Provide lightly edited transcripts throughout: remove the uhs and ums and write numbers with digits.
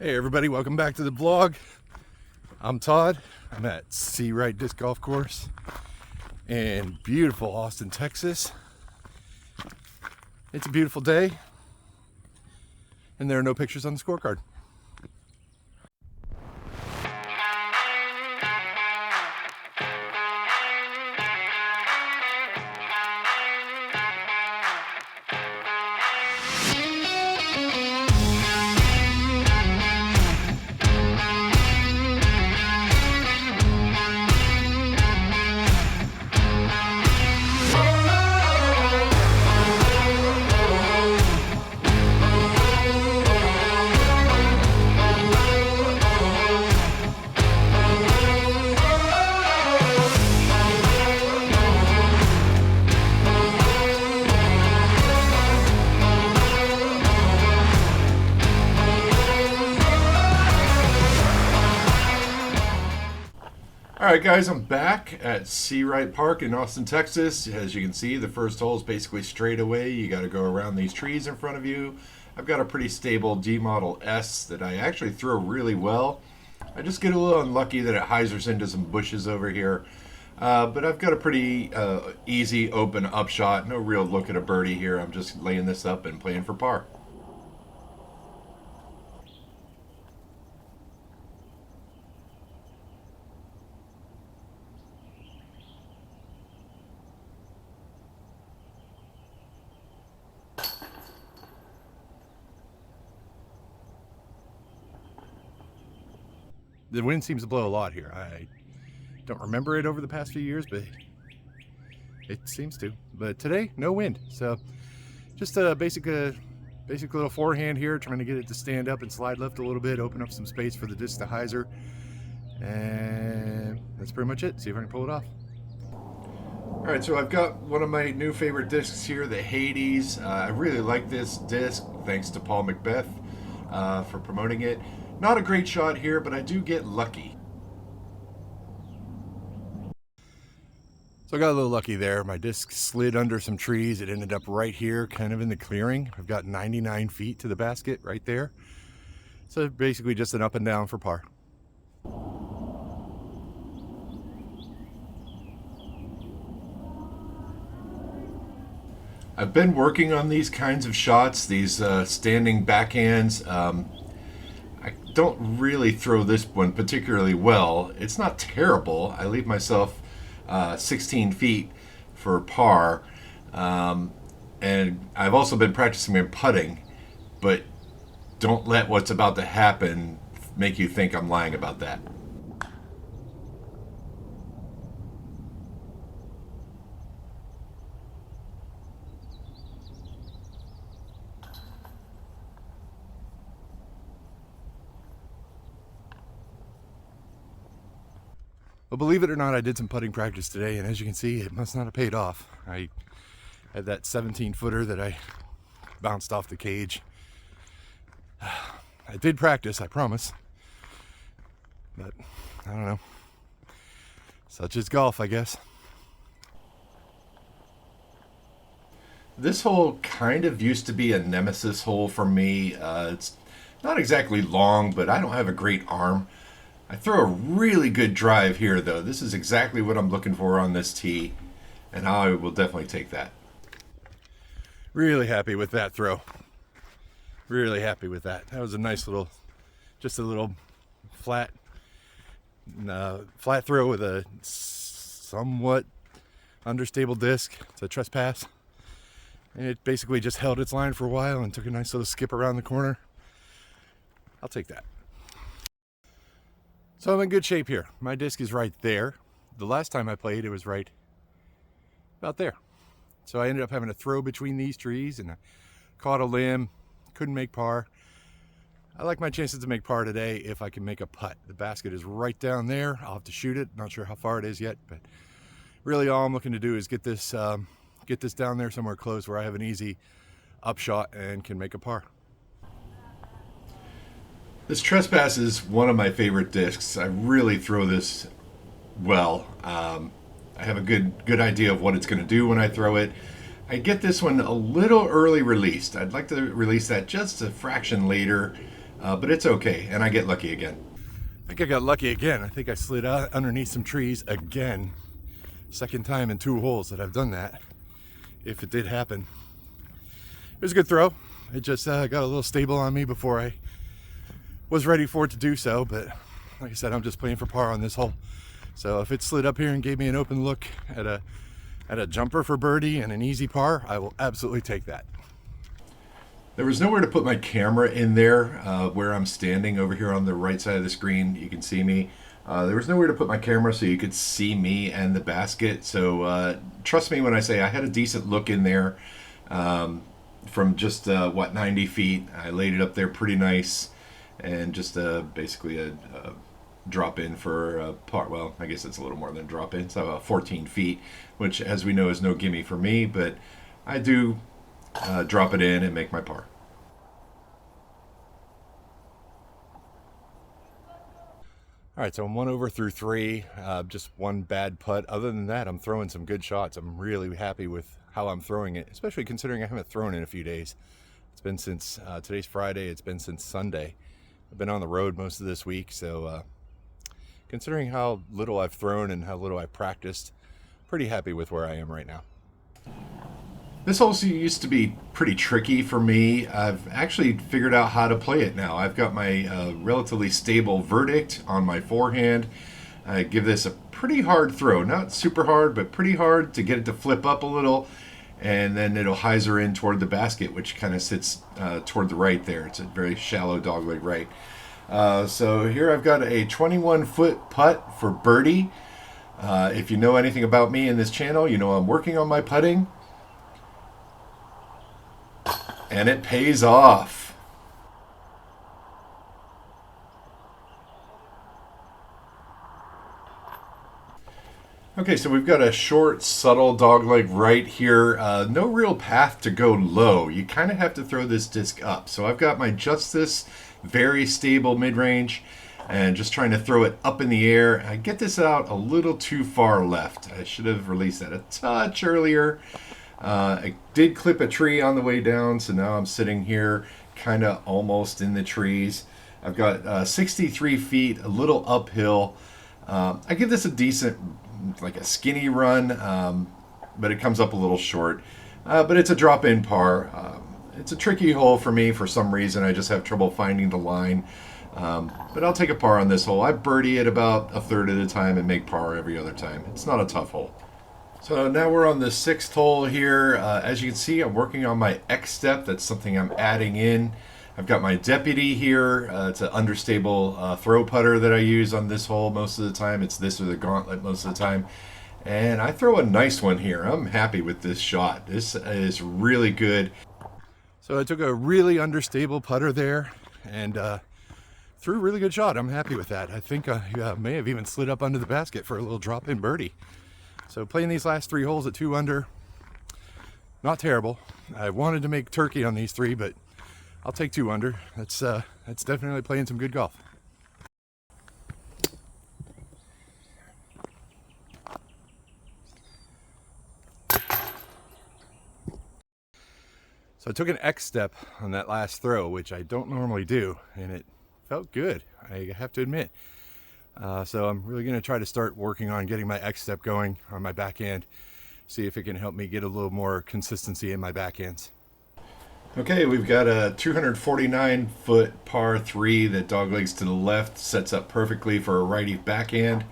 Hey everybody, welcome back to the vlog. I'm Todd. I'm at Searight Disc Golf Course in beautiful Austin, Texas. It's a beautiful day, and there are no pictures on the scorecard. Alright guys, I'm back at Searight Park in Austin, Texas. As you can see, the first hole is basically straight away. You got to go around these trees in front of you. I've got a pretty stable D Model S that I actually throw really well. I just get a little unlucky that it hyzers into some bushes over here. But I've got a pretty easy open upshot. No real look at a birdie here. I'm just laying this up and playing for par. The wind seems to blow a lot here. I don't remember it over the past few years, but it seems to. But today, no wind. So just a basic little forehand here, trying to get it to stand up and slide left a little bit, open up some space for the disc to hyzer. And that's pretty much it. See if I can pull it off. All right, so I've got one of my new favorite discs here, the Hades. I really like this disc, thanks to Paul Macbeth for promoting it. Not a great shot here, but I do get lucky. So I got a little lucky there. My disc slid under some trees. It ended up right here, kind of in the clearing. I've got 99 feet to the basket right there. So basically just an up and down for par. I've been working on these kinds of shots, these standing backhands. I don't really throw this one particularly well. It's not terrible. I leave myself 16 feet for par. And I've also been practicing my putting, but don't let what's about to happen make you think I'm lying about that. Well, believe it or not, I did some putting practice today, and as you can see, it must not have paid off. I had that 17-footer that I bounced off the cage. I did practice, I promise. But, I don't know. Such is golf, I guess. This hole kind of used to be a nemesis hole for me. It's not exactly long, but I don't have a great arm. I throw a really good drive here, though. This is exactly what I'm looking for on this tee, and I will definitely take that. Really happy with that throw. Really happy with that. That was a nice little, just a little flat throw with a somewhat understable disc. It's a trespass. And it basically just held its line for a while and took a nice little skip around the corner. I'll take that. So I'm in good shape here. My disc is right there. The last time I played, it was right about there. So I ended up having to throw between these trees, and I caught a limb, couldn't make par. I like my chances to make par today if I can make a putt. The basket is right down there. I'll have to shoot it. Not sure how far it is yet, but really all I'm looking to do is get this down there somewhere close where I have an easy upshot and can make a par. This trespass is one of my favorite discs. I really throw this well. I have a good idea of what it's going to do when I throw it. I get this one a little early released. I'd like to release that just a fraction later. but it's okay, and I get lucky again. I think I got lucky again. I think I slid out underneath some trees again. Second time in 2 holes that I've done that, if it did happen. It was a good throw. It just got a little stable on me before I was ready for it to do so, but like I said, I'm just playing for par on this hole. So if it slid up here and gave me an open look at a jumper for birdie and an easy par, I will absolutely take that. There was nowhere to put my camera in there where I'm standing over here on the right side of the screen. You can see me. There was nowhere to put my camera so you could see me and the basket. So trust me when I say I had a decent look in there from just, 90 feet. I laid it up there pretty nice and just basically a drop in for a par. Well, I guess it's a little more than a drop in. So 14 feet, which as we know is no gimme for me, but I do drop it in and make my par. All right, so I'm 1 over through 3, just 1 bad putt. Other than that, I'm throwing some good shots. I'm really happy with how I'm throwing it, especially considering I haven't thrown in a few days. It's been since, today's Friday, it's been since Sunday. I've been on the road most of this week, so considering how little I've thrown and how little I've practiced, pretty happy with where I am right now. This also used to be pretty tricky for me. I've actually figured out how to play it now. I've got my relatively stable verdict on my forehand. I give this a pretty hard throw. Not super hard, but pretty hard to get it to flip up a little. And then it'll hyzer in toward the basket, which kind of sits toward the right there. It's a very shallow dogleg right. So here I've got a 21-foot putt for birdie. If you know anything about me in this channel, you know I'm working on my putting. And it pays off. Okay, so we've got a short, subtle dogleg right here. No real path to go low. You kind of have to throw this disc up. So I've got my Justice, very stable mid-range, and just trying to throw it up in the air. I get this out a little too far left. I should have released that a touch earlier. I did clip a tree on the way down, so now I'm sitting here kind of almost in the trees. I've got 63 feet, a little uphill. I give this a decent, like a skinny run, but it comes up a little short. But it's a drop-in par. It's a tricky hole for me for some reason. I just have trouble finding the line. But I'll take a par on this hole. I birdie it about a third of the time and make par every other time. It's not a tough hole. So now we're on the 6th hole here. As you can see, I'm working on my X step. That's something I'm adding in. I've got my Deputy here. It's an understable throw putter that I use on this hole most of the time. It's this or the Gauntlet most of the time. And I throw a nice one here. I'm happy with this shot. This is really good. So I took a really understable putter there and threw a really good shot. I'm happy with that. I think I may have even slid up under the basket for a little drop-in birdie. So playing these last 3 holes at 2 under, not terrible. I wanted to make turkey on these 3, but I'll take 2 under. That's definitely playing some good golf. So I took an X step on that last throw, which I don't normally do, and it felt good, I have to admit. So I'm really going to try to start working on getting my X step going on my backhand, see if it can help me get a little more consistency in my backhands. Okay, we've got a 249-foot par 3 that doglegs to the left, sets up perfectly for a righty backhand.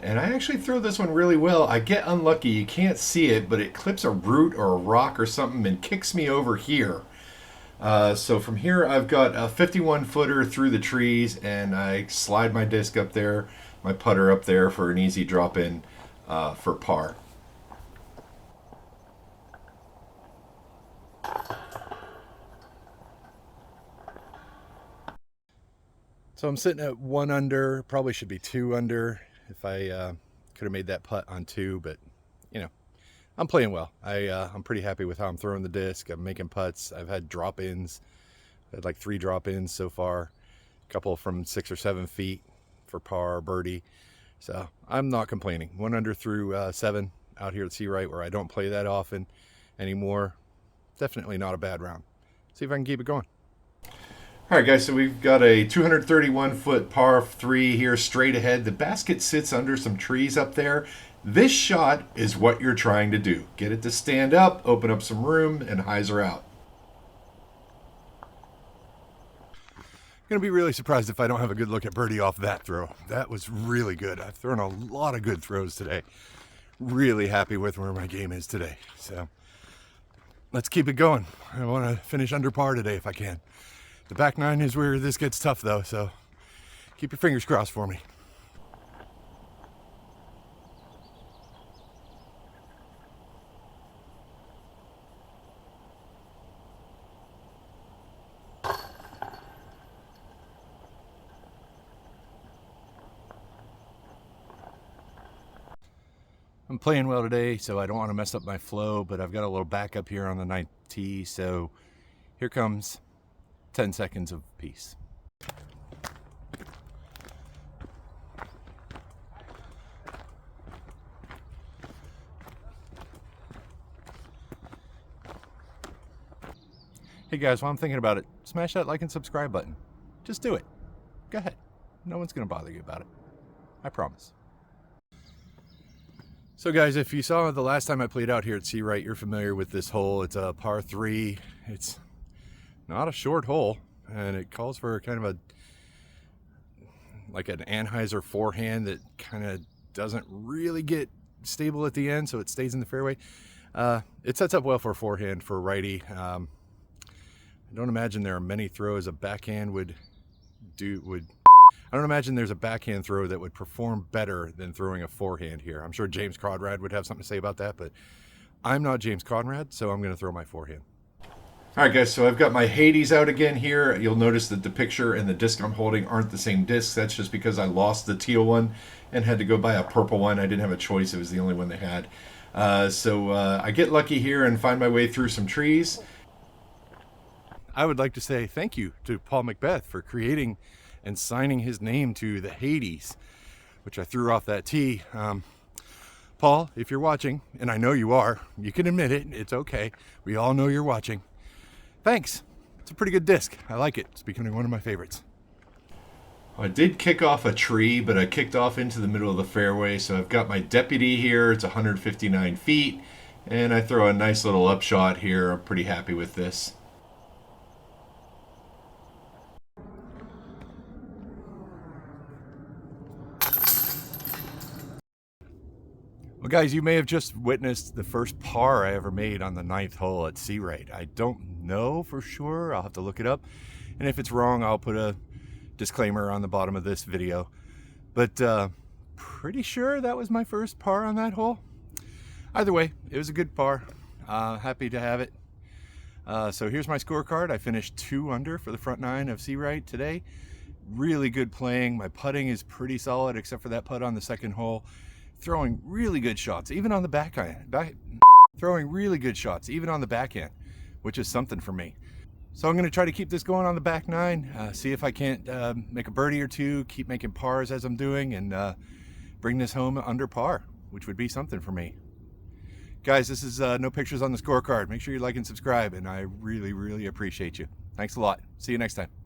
And I actually throw this one really well. I get unlucky, you can't see it, but it clips a root or a rock or something and kicks me over here. So from here I've got a 51-footer through the trees, and I slide my disc up there, my putter up there for an easy drop in for par. So I'm sitting at 1 under, probably should be 2 under if I could have made that putt on 2, but you know, I'm playing well. I'm pretty happy with how I'm throwing the disc. I'm making putts. I've had drop-ins. I had like 3 drop-ins so far, a couple from 6 or 7 feet for par, birdie. So I'm not complaining. 1 under through 7 out here at Searight, where I don't play that often anymore. Definitely not a bad round. See if I can keep it going. All All right, guys, so we've got a 231-foot par 3 here straight ahead. The basket sits under some trees up there. This shot is what you're trying to do. Get it to stand up, open up some room, and hyzer out. Going to be really surprised if I don't have a good look at birdie off that throw. That was really good. I've thrown a lot of good throws today. Really happy with where my game is today. So let's keep it going. I want to finish under par today if I can. The back nine is where this gets tough though, so keep your fingers crossed for me. I'm playing well today, so I don't want to mess up my flow, but I've got a little backup here on the 9th tee, so here comes 10 seconds of peace. Hey guys, while I'm thinking about it, smash that like and subscribe button. Just do it. Go ahead. No one's going to bother you about it. I promise. So guys, if you saw the last time I played out here at Searight, you're familiar with this hole. It's a par 3. It's not a short hole, and it calls for kind of like an Anheuser forehand that kind of doesn't really get stable at the end, so it stays in the fairway. It sets up well for a forehand for a righty. I don't imagine there are many throws a backhand would. I don't imagine there's a backhand throw that would perform better than throwing a forehand here. I'm sure James Conrad would have something to say about that, but I'm not James Conrad, so I'm going to throw my forehand. All right, guys, so I've got my Hades out again here. You'll notice that the picture and the disc I'm holding aren't the same discs. That's just because I lost the teal one and had to go buy a purple one. I didn't have a choice. It was the only one they had. So I get lucky here and find my way through some trees. I would like to say thank you to Paul Macbeth for creating and signing his name to the Hades, which I threw off that tee. Paul, if you're watching, and I know you are, you can admit it, it's okay. We all know you're watching. Thanks. It's a pretty good disc. I like it. It's becoming one of my favorites. I did kick off a tree, but I kicked off into the middle of the fairway, so I've got my deputy here. It's 159 feet, and I throw a nice little upshot here. I'm pretty happy with this. Well, guys, you may have just witnessed the first par I ever made on the 9th hole at Searight. I don't know for sure. I'll have to look it up. And if it's wrong, I'll put a disclaimer on the bottom of this video. But pretty sure that was my first par on that hole. Either way, it was a good par. Happy to have it. So here's my scorecard. I finished 2 under for the front 9 of Searight today. Really good playing. My putting is pretty solid, except for that putt on the 2nd hole. Throwing really good shots, even on the backhand. Throwing really good shots, even on the backhand, which is something for me. So I'm going to try to keep this going on the back 9, see if I can't make a birdie or two, keep making pars as I'm doing, and bring this home under par, which would be something for me. Guys, this is no pictures on the scorecard. Make sure you like and subscribe, and I really, really appreciate you. Thanks a lot. See you next time.